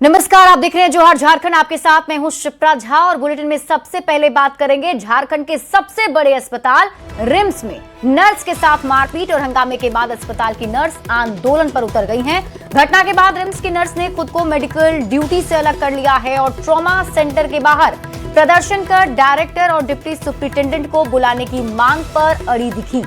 नमस्कार, आप देख रहे हैं जोहार झारखंड। आपके साथ मैं हूं शिप्रा झा और बुलेटिन में सबसे पहले बात करेंगे झारखंड के सबसे बड़े अस्पताल रिम्स में नर्स के साथ मारपीट और हंगामे के बाद अस्पताल की नर्स आंदोलन पर उतर गई हैं। घटना के बाद रिम्स की नर्स ने खुद को मेडिकल ड्यूटी से अलग कर लिया है और ट्रॉमा सेंटर के बाहर प्रदर्शन कर डायरेक्टर और डिप्टी सुप्रिंटेंडेंट को बुलाने की मांग पर अड़ी दिखी।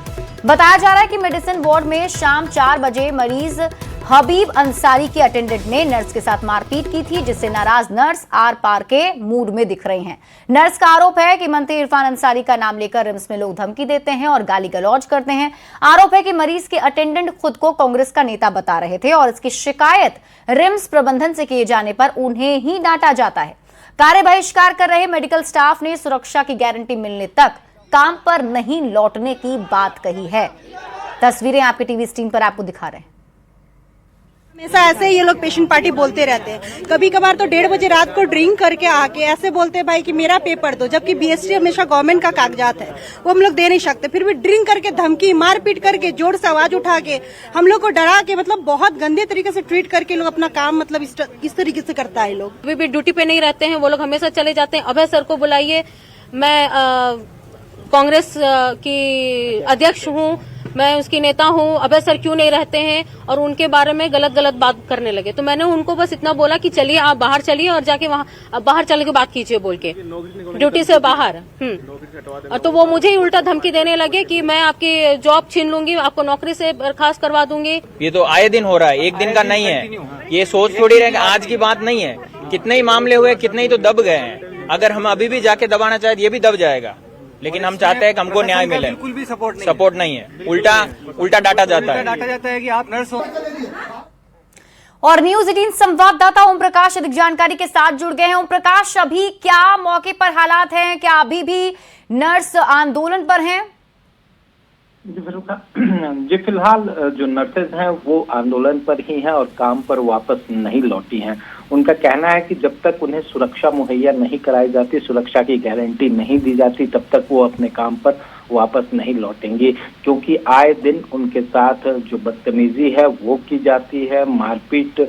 बताया जा रहा है कि मेडिसिन वार्ड में शाम 4 बजे मरीज हबीब अंसारी की अटेंडेंट ने नर्स के साथ मारपीट की थी, जिससे नाराज नर्स आर पार के मूड में दिख रही हैं। नर्स का आरोप है कि मंत्री इरफान अंसारी का नाम लेकर रिम्स में लोग धमकी देते हैं और गाली गलौज करते हैं। आरोप है कि मरीज के अटेंडेंट खुद को कांग्रेस का नेता बता रहे थे और इसकी शिकायत रिम्स प्रबंधन से किए जाने पर उन्हें ही डांटा जाता है। कार्य बहिष्कार कर रहे मेडिकल स्टाफ ने सुरक्षा की गारंटी मिलने तक काम पर नहीं लौटने की बात कही है। तस्वीरें आपके टीवी स्क्रीन पर आपको दिखा रहे हैं। हमेशा ऐसे ही ये लोग पेशेंट पार्टी बोलते रहते हैं। कभी कभार तो 1:30 बजे रात को ड्रिंक करके आके ऐसे बोलते हैं भाई कि मेरा पेपर दो, जबकि बीएसटी हमेशा गवर्नमेंट का कागजात है, वो हम लोग दे नहीं सकते। फिर भी ड्रिंक करके धमकी, मारपीट करके, जोर से आवाज उठा के, हम लोग को डरा के, मतलब बहुत गंदे तरीके से ट्रीट करके लोग अपना काम मतलब इस तरीके से करता है। लोग अभी भी ड्यूटी पे नहीं रहते हैं, वो लोग हमेशा चले जाते हैं। अभय सर को बुलाइए, मैं कांग्रेस की अध्यक्ष हूँ, मैं उसकी नेता हूँ, अभय सर क्यों नहीं रहते हैं, और उनके बारे में गलत बात करने लगे। तो मैंने उनको बस इतना बोला कि चलिए आप बाहर चलिए और जाके वहाँ बाहर चल के बात कीजिए बोल के, ड्यूटी से बाहर। और तो वो मुझे ही उल्टा धमकी देने लगे कि मैं आपकी जॉब छीन लूंगी, आपको नौकरी से बर्खास्त करवा दूंगी। ये तो आए दिन हो रहा है, एक दिन का नहीं है। ये सोच थोड़ी रहे कि आज की बात नहीं है। कितने ही मामले हुए, कितने ही तो दब गए हैं। अगर हम अभी भी जाके दबाना चाहे ये भी दब जाएगा, लेकिन हम चाहते हैं कि हमको न्याय मिले। बिल्कुल भी सपोर्ट नहीं है, उल्टा डाटा जाता है कि आप नर्स हो। और न्यूज 18 संवाददाता ओम प्रकाश अधिक जानकारी के साथ जुड़ गए हैं। ओम प्रकाश, अभी क्या मौके पर हालात हैं? क्या अभी भी नर्स आंदोलन पर हैं? जी, फिलहाल जो नर्सेज हैं वो आंदोलन पर ही हैं और काम पर वापस नहीं लौटी हैं। उनका कहना है कि जब तक उन्हें सुरक्षा मुहैया नहीं कराई जाती, सुरक्षा की गारंटी नहीं दी जाती, तब तक वो अपने काम पर वापस नहीं लौटेंगे, क्योंकि आए दिन उनके साथ जो बदतमीजी है वो की जाती है। मारपीट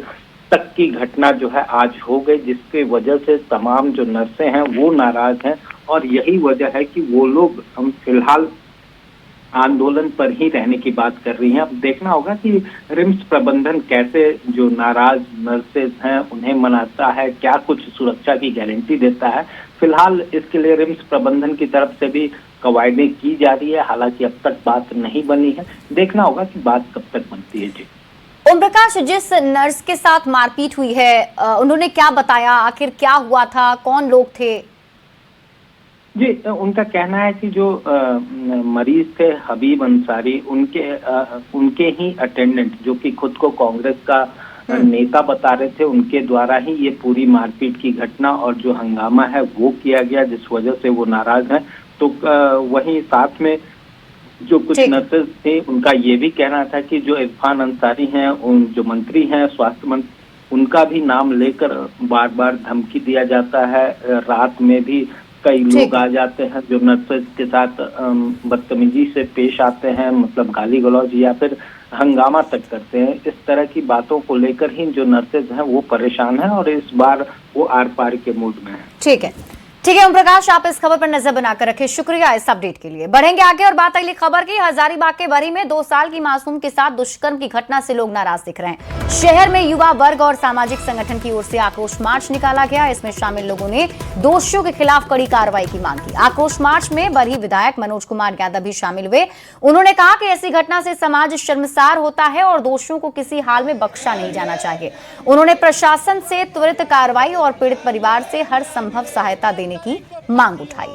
तक की घटना जो है आज हो गई, जिसकी वजह से तमाम जो नर्सें हैं वो नाराज हैं और यही वजह है कि वो लोग हम फिलहाल आंदोलन पर ही रहने की बात कर रही हैं। अब देखना होगा कि रिम्स प्रबंधन कैसे जो नाराज नर्सेज हैं उन्हें मनाता है, क्या कुछ सुरक्षा की गारंटी देता है। फिलहाल इसके लिए रिम्स प्रबंधन की तरफ से भी कवायदें की जा रही है, हालांकि अब तक बात नहीं बनी है। देखना होगा कि बात कब तक बनती है। जी ओम प्रकाश, जिस नर्स के साथ मारपीट हुई है उन्होंने क्या बताया? आखिर क्या हुआ था? कौन लोग थे? जी, उनका कहना है कि जो मरीज थे हबीब अंसारी, उनके ही अटेंडेंट जो कि खुद को कांग्रेस का नेता बता रहे थे, उनके द्वारा ही ये पूरी मारपीट की घटना और जो हंगामा है वो किया गया, जिस वजह से वो नाराज हैं। तो वहीं साथ में जो कुछ नर्सेज थे उनका ये भी कहना था कि जो इरफान अंसारी हैं, उन जो मंत्री हैं स्वास्थ्य मंत्री, उनका भी नाम लेकर बार बार धमकी दिया जाता है। रात में भी कई लोग आ जाते हैं जो नर्सेज के साथ बदतमीजी से पेश आते हैं, मतलब गाली गलौज या फिर हंगामा तक करते हैं। इस तरह की बातों को लेकर ही जो नर्सेज हैं वो परेशान हैं और इस बार वो आर पार के मूड में हैं। ठीक है ओम प्रकाश, आप इस खबर पर नजर बनाकर रखें। शुक्रिया इस अपडेट के लिए। बढ़ेंगे आगे और बात अगली खबर की। हजारीबाग के बरी में 2 साल की मासूम के साथ दुष्कर्म की घटना से लोग नाराज दिख रहे हैं। शहर में युवा वर्ग और सामाजिक संगठन की ओर से आक्रोश मार्च निकाला गया। इसमें शामिल लोगों ने दोषियों के खिलाफ कड़ी कार्रवाई की मांग की। आक्रोश मार्च में बरी विधायक मनोज कुमार यादव भी शामिल हुए। उन्होंने कहा कि ऐसी घटना से समाज शर्मसार होता है और दोषियों को किसी हाल में बख्शा नहीं जाना चाहिए। उन्होंने प्रशासन से त्वरित कार्रवाई और पीड़ित परिवार से हर संभव सहायता देने की मांग उठाई।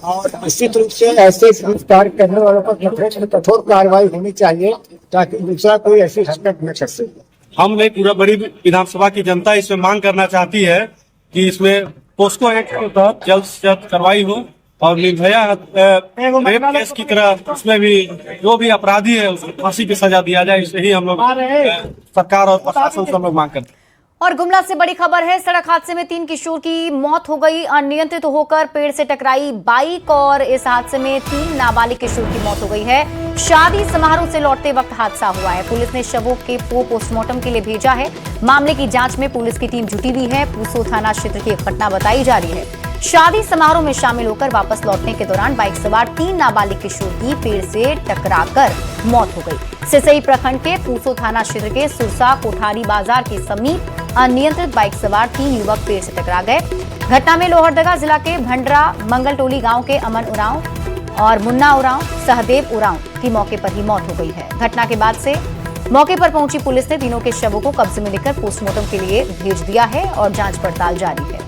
और निश्चित रूप से ऐसे गिरफ्तार करने वालों पर कठोर कार्रवाई होनी चाहिए ताकि दूसरा कोई ऐसी हरकत न कर सके। हम नहीं, पूरा बड़ी विधानसभा की जनता इसमें मांग करना चाहती है कि इसमें पोस्को एक्ट के तहत जल्द से जल्द कार्रवाई हो और निर्भया रेप केस की तरह उसमें भी जो भी अपराधी है उसको फांसी की सजा दिया जाए। इससे ही हम लोग सरकार और प्रशासन से हम लोग मांग करते हैं। और गुमला से बड़ी खबर है। सड़क हादसे में 3 किशोर की मौत हो गई। अनियंत्रित होकर पेड़ से टकराई बाइक और इस हादसे में 3 नाबालिग किशोर की मौत हो गई है। शादी समारोह से लौटते वक्त हादसा हुआ है। पुलिस ने शवों के पोस्टमार्टम के लिए भेजा है। मामले की जांच में पुलिस की टीम जुटी हुई है। पूसो थाना क्षेत्र की घटना बताई जा रही है। शादी समारोह में शामिल होकर वापस लौटने के दौरान बाइक सवार 3 नाबालिग किशोर की पेड़ से टकराकर मौत हो गई। सिसई प्रखंड के पूसो थाना क्षेत्र के सुरसा कोठारी बाजार के समीप अनियंत्रित बाइक सवार 3 युवक पेड़ से टकरा गए। घटना में लोहरदगा जिला के भंडरा मंगलटोली गांव के अमन उरांव और मुन्ना उरांव सहदेव उरांव की मौके पर ही मौत हो गई है। घटना के बाद से मौके पर पहुंची पुलिस ने तीनों के शवों को कब्जे में लेकर पोस्टमार्टम के लिए भेज दिया है और जांच पड़ताल जारी है।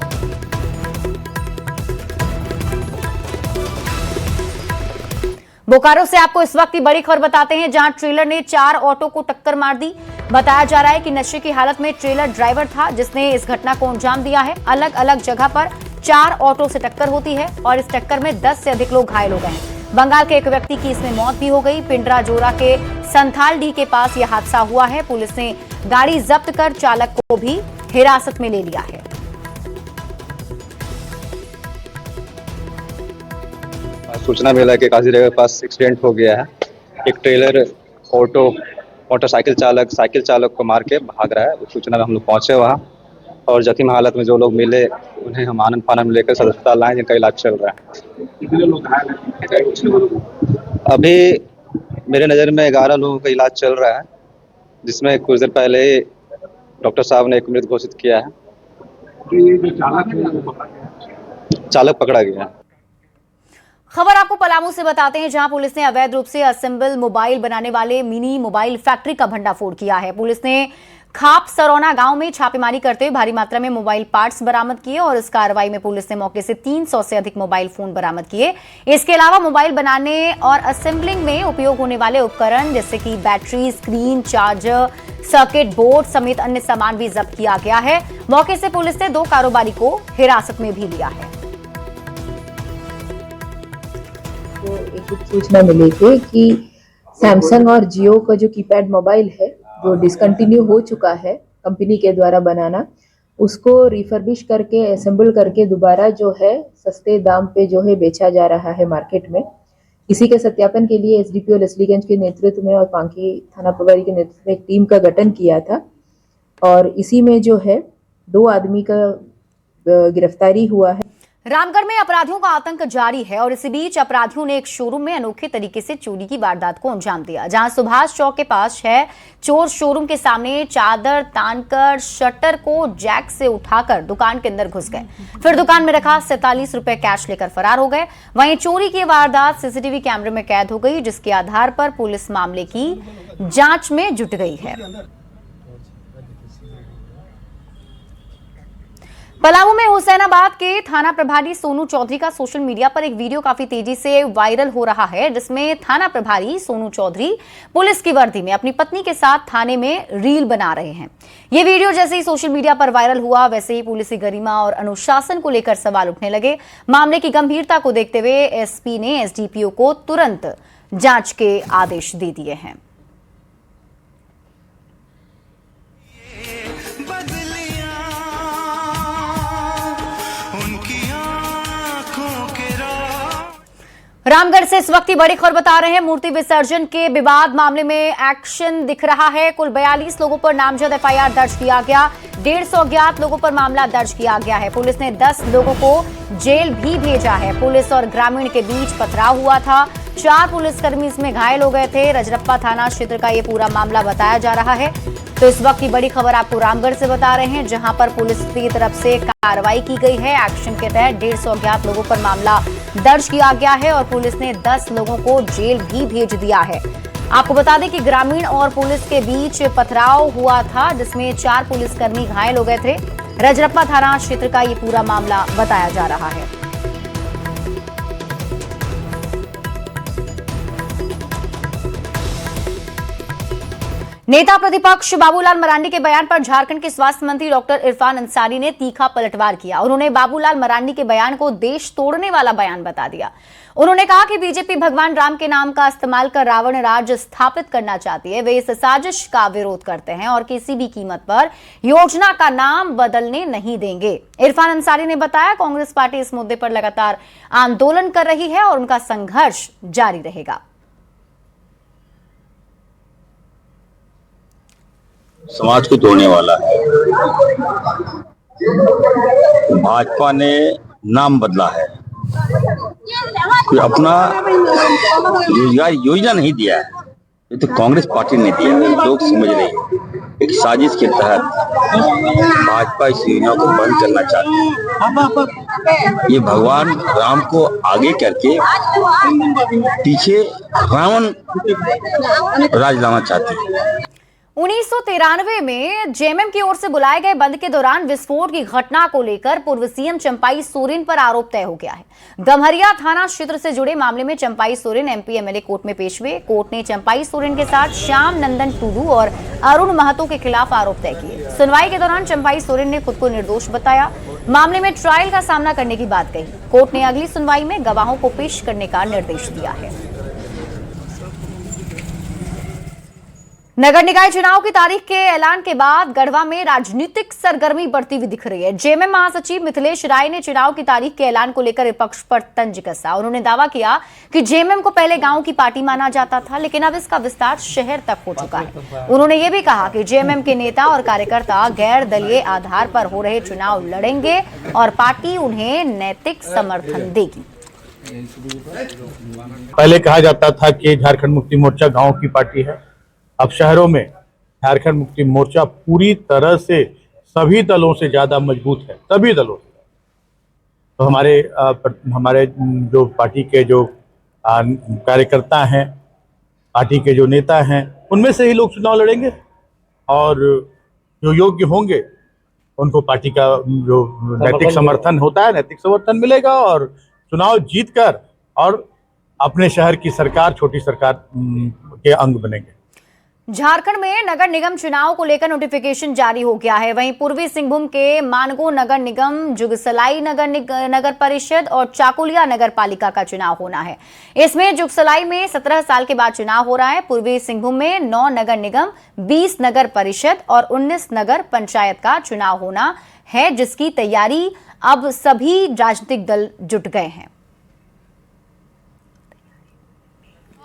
बोकारो से आपको इस वक्त की बड़ी खबर बताते हैं, जहां ट्रेलर ने 4 ऑटो को टक्कर मार दी। बताया जा रहा है कि नशे की हालत में ट्रेलर ड्राइवर था जिसने इस घटना को अंजाम दिया है। अलग अलग जगह पर 4 ऑटो से टक्कर होती है और इस टक्कर में 10 से अधिक लोग घायल हो गए हैं। बंगाल के एक व्यक्ति की इसमें मौत भी हो गई। पिंडरा जोरा के संथालडी के पास यह हादसा हुआ है। पुलिस ने गाड़ी जब्त कर चालक को भी हिरासत में ले लिया है। सूचना मिला कि काजीरेगा के पास एक्सीडेंट हो गया है। एक ट्रेलर मोटरसाइकिल चालक को मार के भाग रहा है। उस सूचना में हम लोग पहुंचे वहां और जख्मी हालत में जो लोग मिले उन्हें हम आनंद फानंद में लेकर सदर अस्पताल लाए, जिनका इलाज चल रहा है। अभी मेरे नज़र में 11 लोगों का इलाज चल रहा है, जिसमें कुछ देर पहले डॉक्टर साहब ने एक मृत घोषित किया है। चालक पकड़ा गया है। खबर आपको पलामू से बताते हैं, जहां पुलिस ने अवैध रूप से असेंबल मोबाइल बनाने वाले मिनी मोबाइल फैक्ट्री का भंडाफोड़ किया है। पुलिस ने खाप सरौना गांव में छापेमारी करते हुए भारी मात्रा में मोबाइल पार्ट्स बरामद किए और इस कार्रवाई में पुलिस ने मौके से 300 से अधिक मोबाइल फोन बरामद किए। इसके अलावा मोबाइल बनाने और असेंबलिंग में उपयोग होने वाले उपकरण जैसे कि battery, screen, charger, circuit board समेत अन्य सामान भी जब्त किया गया है। मौके से पुलिस ने 2 कारोबारी को हिरासत में भी लिया है। तो एक सूचना मिली थी कि सैमसंग और जियो का जो कीपैड मोबाइल है जो डिसकंटिन्यू हो चुका है कंपनी के द्वारा बनाना, उसको रिफर्बिश करके असेंबल करके दोबारा जो है सस्ते दाम पे जो है बेचा जा रहा है मार्केट में। इसी के सत्यापन के लिए एसडीपीओ लसलीगंज के नेतृत्व में और पांकी थाना प्रभारी के नेतृत्व में एक टीम का गठन किया था और इसी में जो है 2 आदमी का गिरफ्तारी हुआ है। रामगढ़ में अपराधियों का आतंक जारी है और इसी बीच अपराधियों ने एक शोरूम में अनोखे तरीके से चोरी की वारदात को अंजाम दिया। जहां सुभाष चौक के पास है चोर शोरूम के सामने चादर तानकर शटर को जैक से उठाकर दुकान के अंदर घुस गए, फिर दुकान में रखा 47 रुपए कैश लेकर फरार हो गए। वहीं चोरी की वारदात सीसीटीवी कैमरे में कैद हो गई, जिसके आधार पर पुलिस मामले की जांच में जुट गई है। पलामू में हुसैनाबाद के थाना प्रभारी सोनू चौधरी का सोशल मीडिया पर एक वीडियो काफी तेजी से वायरल हो रहा है, जिसमें थाना प्रभारी सोनू चौधरी पुलिस की वर्दी में अपनी पत्नी के साथ थाने में रील बना रहे हैं। ये वीडियो जैसे ही सोशल मीडिया पर वायरल हुआ, वैसे ही पुलिस की गरिमा और अनुशासन को लेकर सवाल उठने लगे। मामले की गंभीरता को देखते हुए एसपी ने एसडीपीओ को तुरंत जांच के आदेश दे दिए हैं। रामगढ़ से इस वक्त की बड़ी खबर बता रहे हैं। मूर्ति विसर्जन के विवाद मामले में एक्शन दिख रहा है। कुल 42 लोगों पर नामजद एफआईआर दर्ज किया गया। 150 अज्ञात लोगों पर मामला दर्ज किया गया है। पुलिस ने 10 लोगों को जेल भी भेजा है। पुलिस और ग्रामीण के बीच पथराव हुआ था। 4 पुलिसकर्मी इसमें घायल हो गए थे। रजरप्पा थाना क्षेत्र का ये पूरा मामला बताया जा रहा है। तो इस वक्त की बड़ी खबर आपको रामगढ़ से बता रहे हैं, जहां पर पुलिस की तरफ से कार्रवाई की गई है। एक्शन के तहत 150 अज्ञात लोगों पर मामला दर्ज किया गया है और पुलिस ने 10 लोगों को जेल भी भेज दिया है। आपको बता दें कि ग्रामीण और पुलिस के बीच पथराव हुआ था, जिसमें 4 पुलिसकर्मी घायल हो गए थे। रजरप्पा थाना क्षेत्र का ये पूरा मामला बताया जा रहा है। नेता प्रतिपक्ष बाबूलाल मरांडी के बयान पर झारखंड के स्वास्थ्य मंत्री डॉक्टर इरफान अंसारी ने तीखा पलटवार किया। उन्होंने बाबूलाल मरांडी के बयान को देश तोड़ने वाला बयान बता दिया। उन्होंने कहा कि बीजेपी भगवान राम के नाम का इस्तेमाल कर रावण राज्य स्थापित करना चाहती है। वे इस साजिश का विरोध करते हैं और किसी भी कीमत पर योजना का नाम बदलने नहीं देंगे। इरफान अंसारी ने बताया, कांग्रेस पार्टी इस मुद्दे पर लगातार आंदोलन कर रही है और उनका संघर्ष जारी रहेगा। समाज को तोड़ने वाला है। भाजपा ने नाम बदला है, कोई अपना रोजगार योजना नहीं दिया है, ये तो कांग्रेस पार्टी ने दिया है। लोग समझ रहे हैं एक साजिश के तहत भाजपा इस योजना को बंद करना चाहती है। ये भगवान राम को आगे करके पीछे रावण राज लाना चाहती है। 1993 में जेएमएम की ओर से बुलाए गए बंद के दौरान विस्फोट की घटना को लेकर पूर्व सीएम चंपाई सोरेन पर आरोप तय हो गया है। गम्हरिया थाना क्षेत्र से जुड़े मामले में Champai Soren MP MLA court में पेश हुए। कोर्ट ने चंपाई सोरेन के साथ श्याम नंदन टुडू और अरुण महतो के खिलाफ आरोप तय किए। सुनवाई के दौरान चंपाई सोरेन ने खुद को निर्दोष बताया। मामले में ट्रायल का सामना करने की बात कही। कोर्ट ने अगली सुनवाई में गवाहों को पेश करने का निर्देश दिया है। नगर निकाय चुनाव की तारीख के ऐलान के बाद गढ़वा में राजनीतिक सरगर्मी बढ़ती हुई दिख रही है। जेएमएम महासचिव मिथिलेश राय ने चुनाव की तारीख के ऐलान को लेकर विपक्ष पर तंज कसा। उन्होंने दावा किया कि जेएमएम को पहले गांव की पार्टी माना जाता था, लेकिन अब इसका विस्तार शहर तक हो चुका है। उन्होंने ये भी कहा कि जेएमएम के नेता और कार्यकर्ता गैर दलीय आधार पर हो रहे चुनाव लड़ेंगे और पार्टी उन्हें नैतिक समर्थन देगी। पहले कहा जाता था कि झारखंड मुक्ति मोर्चा गांव की पार्टी है। अब शहरों में झारखंड मुक्ति मोर्चा पूरी तरह से सभी दलों से ज्यादा मजबूत है, सभी दलों से। तो हमारे जो पार्टी के जो कार्यकर्ता हैं, पार्टी के जो नेता हैं, उनमें से ही लोग चुनाव लड़ेंगे और जो योग्य होंगे उनको पार्टी का जो नैतिक समर्थन होता है, नैतिक समर्थन मिलेगा और चुनाव जीतकर और अपने शहर की सरकार, छोटी सरकार के अंग बनेंगे। झारखंड में नगर निगम चुनाव को लेकर नोटिफिकेशन जारी हो गया है। वहीं पूर्वी सिंहभूम के मानगो नगर निगम, जुगसलाई नगर परिषद और चाकुलिया नगर पालिका का चुनाव होना है। इसमें जुगसलाई में 17 साल के बाद चुनाव हो रहा है। पूर्वी सिंहभूम में 9 नगर निगम, 20 नगर परिषद और 19 नगर पंचायत का चुनाव होना है, जिसकी तैयारी अब सभी राजनीतिक दल जुट गए हैं।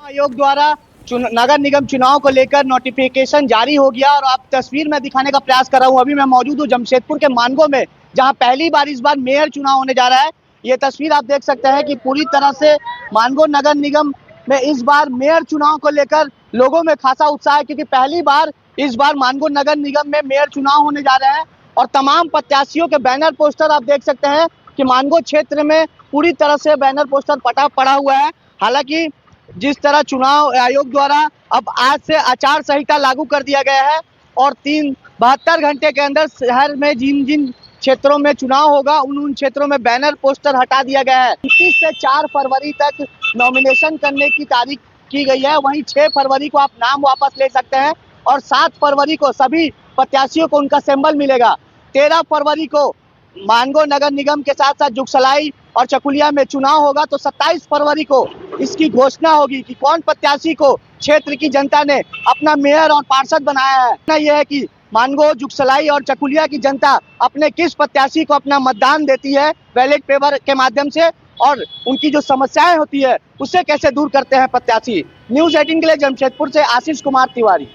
आयोग द्वारा नगर निगम चुनाव को लेकर नोटिफिकेशन जारी हो गया और आप तस्वीर में दिखाने का प्रयास कर रहा हूं। अभी मैं मौजूद हूं जमशेदपुर के मानगो में, जहां पहली बार इस बार मेयर चुनाव होने जा रहा है। ये तस्वीर आप देख सकते हैं कि पूरी तरह से मानगो नगर निगम में इस बार मेयर चुनाव को लेकर लोगों में खासा उत्साह है, क्योंकि पहली बार इस बार मानगो नगर निगम में मेयर चुनाव होने जा रहा है। और तमाम प्रत्याशियों के बैनर पोस्टर आप देख सकते हैं कि मानगो क्षेत्र में पूरी तरह से बैनर पोस्टर पड़ा हुआ है। हालांकि जिस तरह चुनाव आयोग द्वारा अब आज से आचार संहिता लागू कर दिया गया है और 72 घंटे के अंदर शहर में जिन जिन क्षेत्रों में चुनाव होगा उन क्षेत्रों में बैनर पोस्टर हटा दिया गया है। 29 से 4 फरवरी तक नॉमिनेशन करने की तारीख की गई है। वहीं 6 फरवरी को आप नाम वापस ले सकते हैं और 7 फरवरी को सभी प्रत्याशियों को उनका सिंबल मिलेगा। 13 फरवरी को मानगो नगर निगम के साथ साथ जुगसलाई और चकुलिया में चुनाव होगा, तो 27 फरवरी को इसकी घोषणा होगी कि कौन प्रत्याशी को क्षेत्र की जनता ने अपना मेयर और पार्षद बनाया है। यह है कि मानगो, जुगसलाई और चकुलिया की जनता अपने किस प्रत्याशी को अपना मतदान देती है बैलेट पेपर के माध्यम से, और उनकी जो समस्याएं होती है उससे कैसे दूर करते हैं प्रत्याशी। न्यूज 18 के लिए जमशेदपुर से आशीष कुमार तिवारी।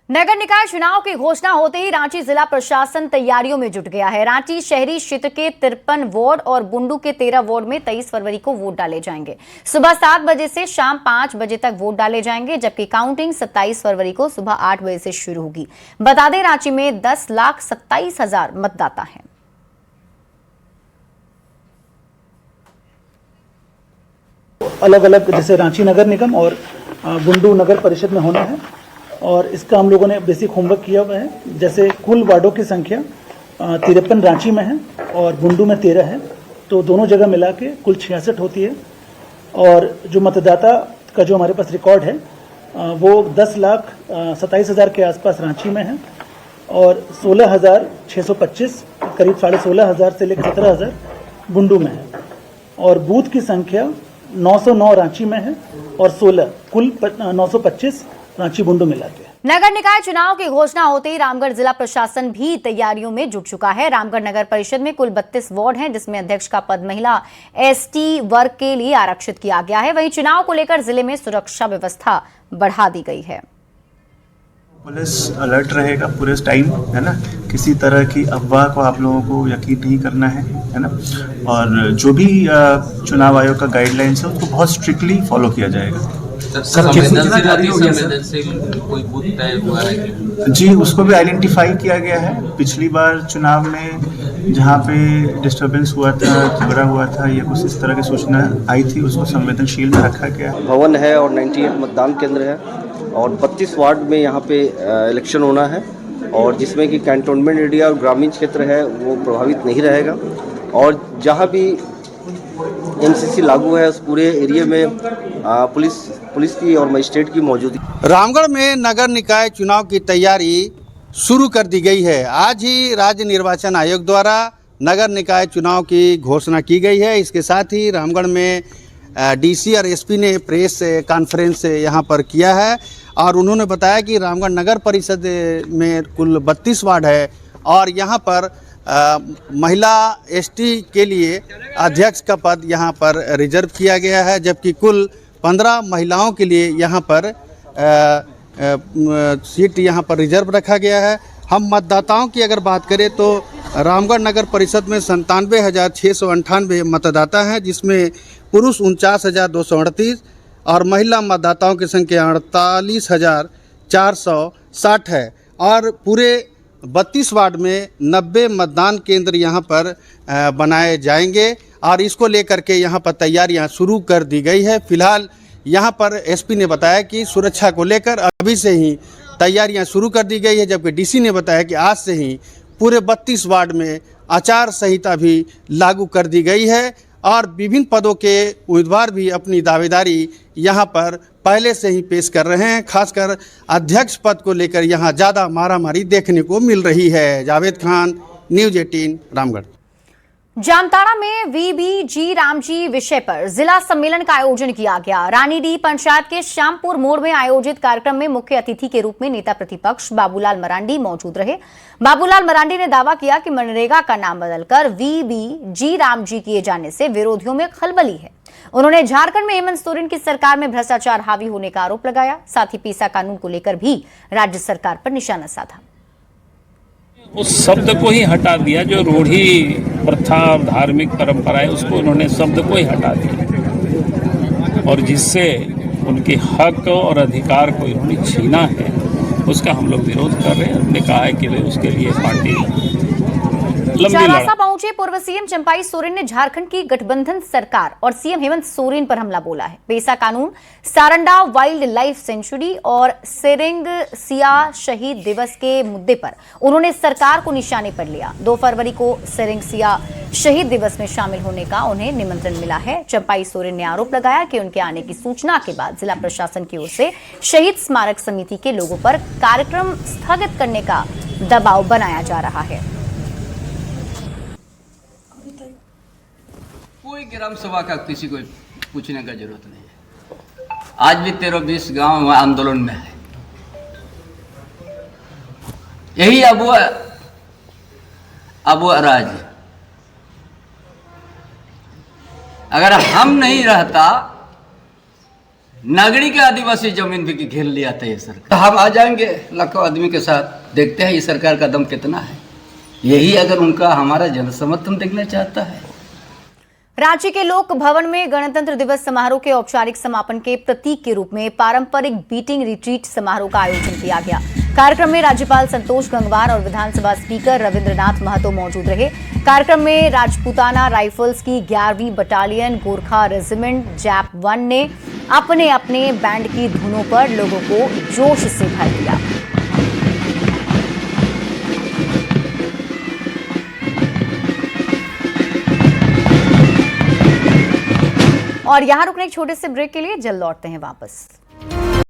नगर निकाय चुनाव की घोषणा होते ही रांची जिला प्रशासन तैयारियों में जुट गया है। रांची शहरी क्षेत्र के 53 वार्ड और बुंडू के 13 वार्ड में 23 फरवरी को वोट डाले जाएंगे। सुबह 7 बजे से शाम 5 बजे तक वोट डाले जाएंगे, जबकि काउंटिंग 27 फरवरी को सुबह 8 बजे से शुरू होगी। बता दें, रांची में 10,27,000 मतदाता हैं। अलग अलग जैसे रांची नगर निगम और बुंडू नगर परिषद में होना है और इसका हम लोगों ने बेसिक होमवर्क किया हुआ है। जैसे कुल वार्डों की संख्या 53 रांची में है और बुंडू में 13 है, तो दोनों जगह मिला के कुल 66 होती है। और जो मतदाता का जो हमारे पास रिकॉर्ड है वो 10,27,000 के आसपास रांची में है और 16,625 करीब 16,500 से लेकर 17,000 बुंडू में है। और बूथ की संख्या 909 रांची में है और 16 कुल 925 रांची बुंडू मिला के। नगर निकाय चुनाव की घोषणा होते ही रामगढ़ जिला प्रशासन भी तैयारियों में जुट चुका है। रामगढ़ नगर परिषद में कुल 32 वार्ड हैं, जिसमें अध्यक्ष का पद महिला एसटी वर्ग के लिए आरक्षित किया गया है। वहीं चुनाव को लेकर जिले में सुरक्षा व्यवस्था बढ़ा दी गई है। पुलिस अलर्ट रहेगा पूरे टाइम, है ना। किसी तरह की अफवाह को आप लोगों को यकीन नहीं करना है ना। और जो भी चुनाव आयोग का गाइडलाइंस है उसको बहुत स्ट्रिक्टली फॉलो किया जाएगा। कोई बूथ तय हुआ है? जी, उसको भी आइडेंटिफाई किया गया है। पिछली बार चुनाव में जहाँ पे डिस्टर्बेंस हुआ था, झगड़ा हुआ था या कुछ इस तरह की सूचना आई थी, उसको संवेदनशील में रखा गया। भवन है और 98 मतदान केंद्र है और 32 वार्ड में यहाँ पे इलेक्शन होना है, और जिसमें कि कैंटोनमेंट एरिया और ग्रामीण क्षेत्र है वो प्रभावित नहीं रहेगा। और जहाँ भी एमसीसी लागू है उस पूरे एरिया में पुलिस की और मजिस्ट्रेट की मौजूदगी। रामगढ़ में नगर निकाय चुनाव की तैयारी शुरू कर दी गई है। आज ही राज्य निर्वाचन आयोग द्वारा नगर निकाय चुनाव की घोषणा की गई है। इसके साथ ही रामगढ़ में डीसी और एसपी ने प्रेस कॉन्फ्रेंस यहाँ पर किया है और उन्होंने बताया कि रामगढ़ नगर परिषद में कुल 32 वार्ड है और यहाँ पर महिला एसटी के लिए अध्यक्ष का पद यहाँ पर रिजर्व किया गया है, जबकि कुल 15 महिलाओं के लिए यहाँ पर सीट यहाँ पर रिजर्व रखा गया है। हम मतदाताओं की अगर बात करें तो रामगढ़ नगर परिषद में 97,698 मतदाता हैं, जिसमें पुरुष 49,238 और महिला मतदाताओं की संख्या 48,460 है। और पूरे 32 वार्ड में 90 मतदान केंद्र यहाँ पर बनाए जाएंगे और इसको लेकर के यहाँ पर तैयारियाँ शुरू कर दी गई है। फिलहाल यहाँ पर एसपी ने बताया कि सुरक्षा को लेकर अभी से ही तैयारियाँ शुरू कर दी गई है, जबकि डीसी ने बताया कि आज से ही पूरे 32 वार्ड में आचार संहिता भी लागू कर दी गई है और विभिन्न पदों के उम्मीदवार भी अपनी दावेदारी यहाँ पर पहले से ही पेश कर रहे हैं। खासकर अध्यक्ष पद को लेकर यहाँ ज़्यादा मारामारी देखने को मिल रही है। जावेद खान, न्यूज़ 18 रामगढ़। जामताड़ा में वीबीजी रामजी विषय पर जिला सम्मेलन का आयोजन किया गया। रानीडी पंचायत के श्यामपुर मोड़ में आयोजित कार्यक्रम में मुख्य अतिथि के रूप में नेता प्रतिपक्ष बाबूलाल मरांडी मौजूद रहे। बाबूलाल मरांडी ने दावा किया कि मनरेगा का नाम बदलकर वीबीजी रामजी किए जाने से विरोधियों में खलबली है। उन्होंने झारखंड में हेमंत सोरेन की सरकार में भ्रष्टाचार हावी होने का आरोप लगाया। साथ ही पीसा कानून को लेकर भी राज्य सरकार पर निशाना साधा। उस शब्द को ही हटा दिया, जो रूढ़ी प्रथा धार्मिक परंपराएं, उसको उन्होंने शब्द को ही हटा दिया और जिससे उनके हक और अधिकार को इन्होंने छीना है, उसका हम लोग विरोध कर रहे हैं। हमने कहा है कि उसके लिए पार्टी चारासा पहुंचे पूर्व सीएम चंपाई सोरेन ने झारखंड की गठबंधन सरकार और सीएम हेमंत सोरेन पर हमला बोला है। पेसा कानून, सारंडा वाइल्ड लाइफ सेंचुरी और सेरेंग सिया शहीद दिवस के मुद्दे पर उन्होंने सरकार को निशाने पर लिया। 2 फरवरी को सेरेंग सिया शहीद दिवस में शामिल होने का उन्हें निमंत्रण मिला है। चंपाई सोरेन ने आरोप लगाया कि उनके आने की सूचना के बाद जिला प्रशासन की ओर से शहीद स्मारक समिति के लोगों पर कार्यक्रम स्थगित करने का दबाव बनाया जा रहा है। कोई ग्राम सभा का किसी को पूछने का जरूरत नहीं है। आज भी 13-20 गांव आंदोलन में है। यही अब राज। अगर हम नहीं रहता, नागरिक के आदिवासी जमीन भी घेर लिया था ये सरकार। हम आ जाएंगे लाखों आदमी के साथ, देखते हैं ये सरकार का दम कितना है। यही अगर उनका हमारा जनसमर्थन देखना चाहता है। रांची के लोक भवन में गणतंत्र दिवस समारोह के औपचारिक समापन के प्रतीक के रूप में पारंपरिक बीटिंग रिट्रीट समारोह का आयोजन किया गया। कार्यक्रम में राज्यपाल संतोष गंगवार और विधानसभा स्पीकर रविंद्रनाथ महतो मौजूद रहे। कार्यक्रम में राजपूताना राइफल्स की 11वीं बटालियन गोरखा रेजिमेंट जैप 1 ने अपने अपने बैंड की धुनों पर लोगों को जोश से भर दिया। और यहां रुकने एक छोटे से ब्रेक के लिए जल्द लौटते हैं वापस।